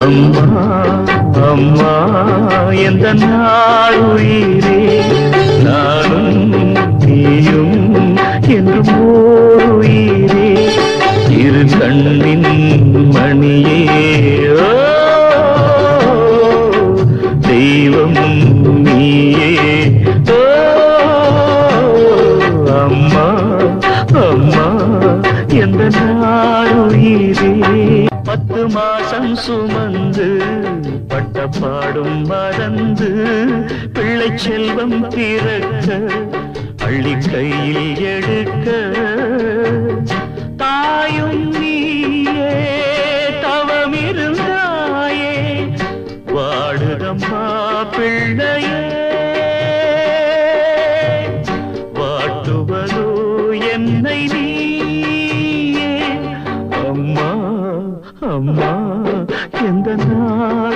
அம்மா அம்மா எந்த நாளுயிரே நானும் நீயும் என்றும் ஓருயிரே இரு கண்ணின் மணியே ஓ, தெய்வம் நீயே ஓ, அம்மா அம்மா எந்த நாளுயிரே 10 மாசம் சுமந்து பட்ட பாடும் மறந்து பிள்ளை செல்வம் பிறக்க அள்ளி கையில் எடுக்க தாயும் நீயே தவமிருந்தாயே வாடுதம்மா பிள்ளையே வாட்டுவதோ என்னை நீயே அம்மா அம்மா எந்த நாள்